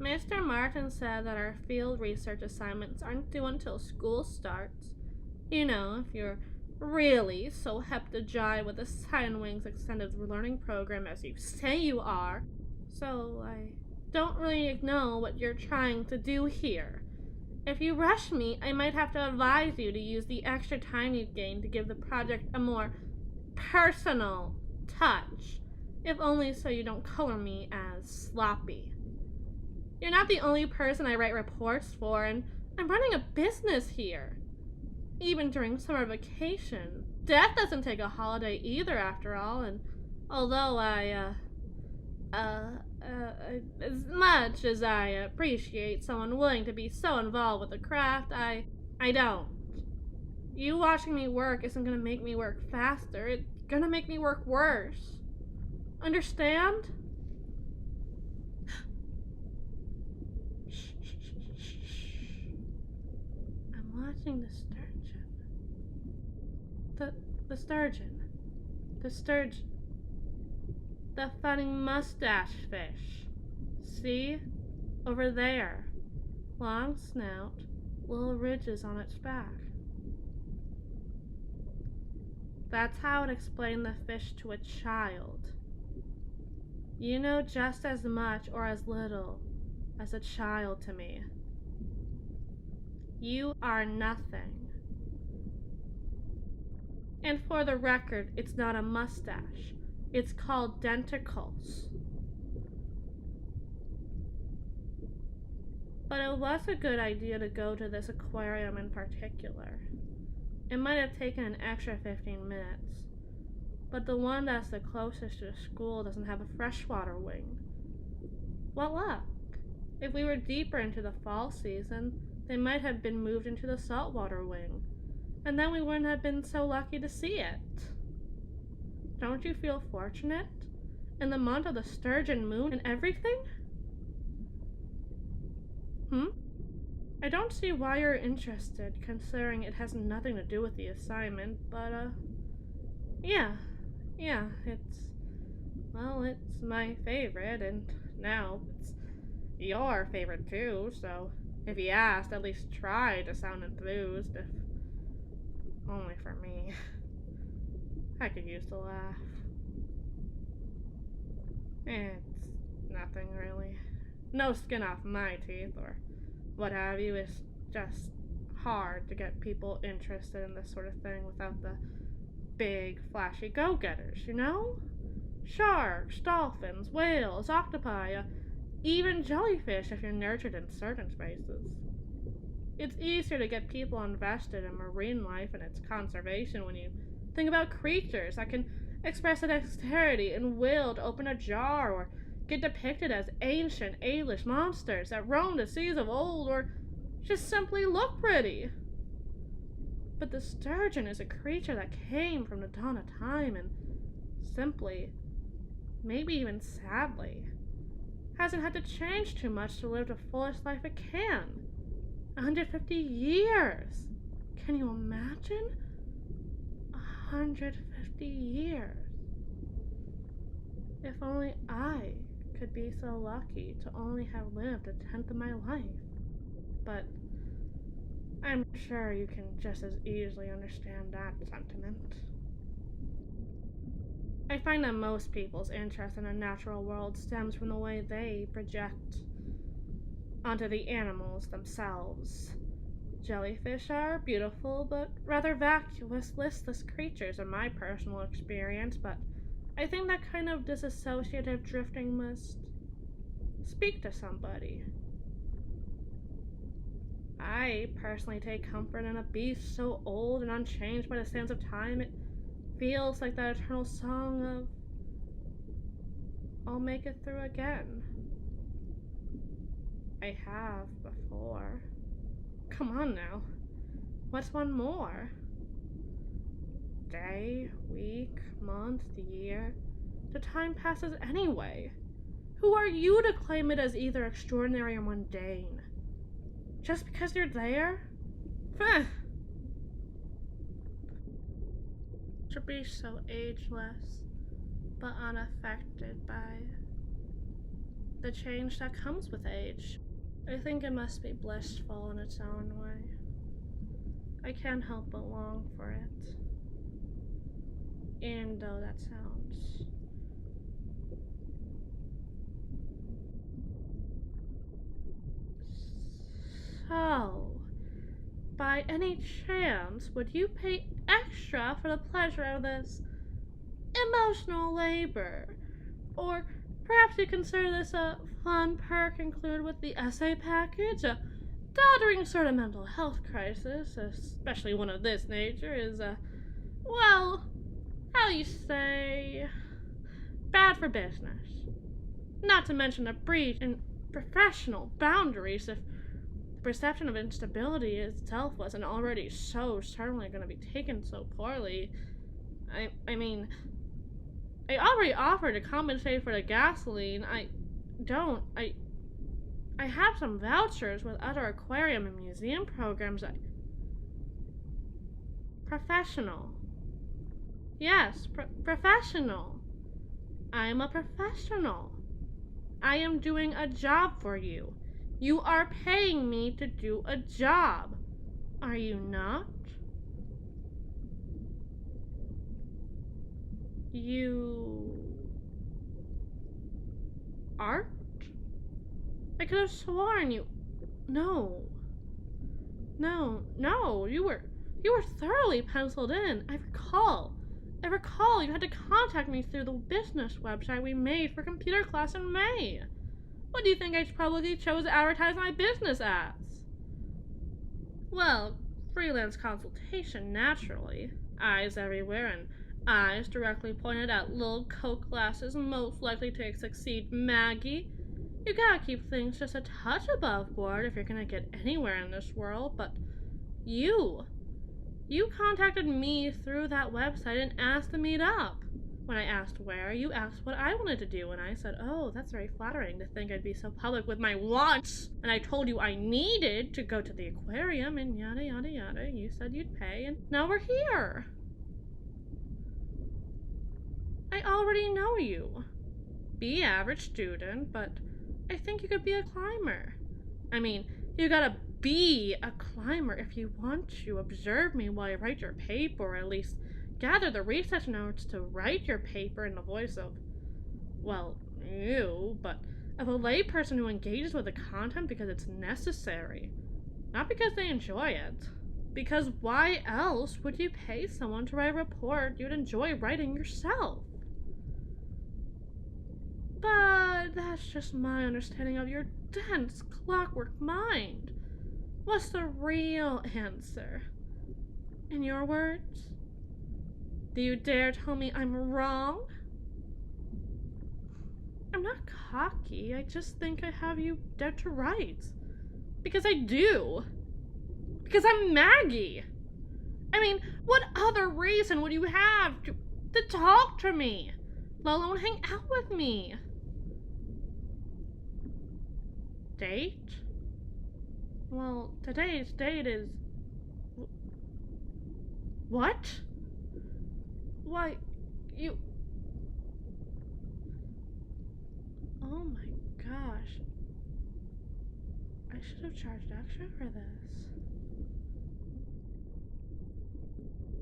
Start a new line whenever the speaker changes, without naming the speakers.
Mr. Martin said that our field research assignments aren't due until school starts. You know, if you're really so hep to jive with the Silent Wings extended learning program as you say you are. So I don't really know what you're trying to do here. If you rush me, I might have to advise you to use the extra time you've gained to give the project a more personal touch, if only so you don't color me as sloppy. You're not the only person I write reports for, and I'm running a business here. Even during summer vacation. Death doesn't take a holiday either, after all, and although as much as I appreciate someone willing to be so involved with the craft, I don't. You watching me work isn't gonna make me work faster, it's gonna make me work worse. Understand? I'm watching the sturgeon. The sturgeon. The sturgeon. The funny mustache fish. See? Over there. Long snout, little ridges on its back. That's how I'd explain the fish to a child. You know just as much or as little as a child to me. You are nothing. And for the record, it's not a mustache. It's called denticles. But it was a good idea to go to this aquarium in particular. It might have taken an extra 15 minutes, but the one that's the closest to the school doesn't have a freshwater wing. What luck! If we were deeper into the fall season, they might have been moved into the saltwater wing, and then we wouldn't have been so lucky to see it. Don't you feel fortunate? In the month of the Sturgeon Moon and everything? I don't see why you're interested, considering it has nothing to do with the assignment, but, yeah, it's my favorite, and now it's your favorite too, so if you asked, at least try to sound enthused, if only for me. I could use the laugh. It's nothing really. No skin off my teeth or what have you. It's just hard to get people interested in this sort of thing without the big, flashy go-getters, you know? Sharks, dolphins, whales, octopi, even jellyfish if you're nurtured in certain spaces. It's easier to get people invested in marine life and its conservation when you think about creatures that can express a dexterity and will to open a jar, or get depicted as ancient, ageless monsters that roamed the seas of old, or just simply look pretty. But the sturgeon is a creature that came from the dawn of time and simply, maybe even sadly, hasn't had to change too much to live the fullest life it can. 150 years! Can you imagine? 150 years. If only I could be so lucky to only have lived a tenth of my life. But I'm sure you can just as easily understand that sentiment. I find that most people's interest in the natural world stems from the way they project onto the animals themselves. Jellyfish are beautiful, but rather vacuous, listless creatures in my personal experience, but I think that kind of disassociative drifting must speak to somebody. I personally take comfort in a beast so old and unchanged by the sands of time, it feels like that eternal song of, I'll make it through again. I have before. Come on now. What's one more? Day, week, month, year. The time passes anyway. Who are you to claim it as either extraordinary or mundane? Just because you're there? To be so ageless, but unaffected by the change that comes with age. I think it must be blissful in its own way. I can't help but long for it. And though that sounds... So, by any chance, would you pay extra for the pleasure of this emotional labor? Or perhaps you consider this a fun perk included with the essay package? A doddering sort of mental health crisis, especially one of this nature, is well, how you say, bad for business. Not to mention a breach in professional boundaries if the perception of instability itself wasn't already so certainly going to be taken so poorly. I mean, I already offered to compensate for the gasoline. I have some vouchers with other aquarium and museum programs. Professional. Yes, professional. I am a professional. I am doing a job for you. You are paying me to do a job. Are you not? You aren't? I could have sworn you... No. No, you were thoroughly penciled in. I recall you had to contact me through the business website we made for computer class in May. What do you think I publicly chose to advertise my business as? Well, freelance consultation, naturally. Eyes everywhere and eyes directly pointed at little Coke glasses most likely to succeed Maggie. You gotta keep things just a touch above board if you're gonna get anywhere in this world, but you contacted me through that website and asked to meet up. When I asked where, you asked what I wanted to do, and I said, oh, that's very flattering to think I'd be so public with my wants. And I told you I needed to go to the aquarium, and yada yada yada. You said you'd pay, and now we're here. I already know you. Be average student, but I think you could be a climber. I mean, you gotta be a climber if you want to observe me while I write your paper, or at least gather the research notes to write your paper in the voice of, well, you, but of a layperson who engages with the content because it's necessary, not because they enjoy it. Because why else would you pay someone to write a report you'd enjoy writing yourself? But that's just my understanding of your dense clockwork mind. What's the real answer? In your words? Do you dare tell me I'm wrong? I'm not cocky, I just think I have you dead to rights. Because I do. Because I'm Maggie. I mean, what other reason would you have to talk to me, let alone hang out with me? Date? Well, today's date is... What? Why, you... Oh my gosh. I should have charged extra for this.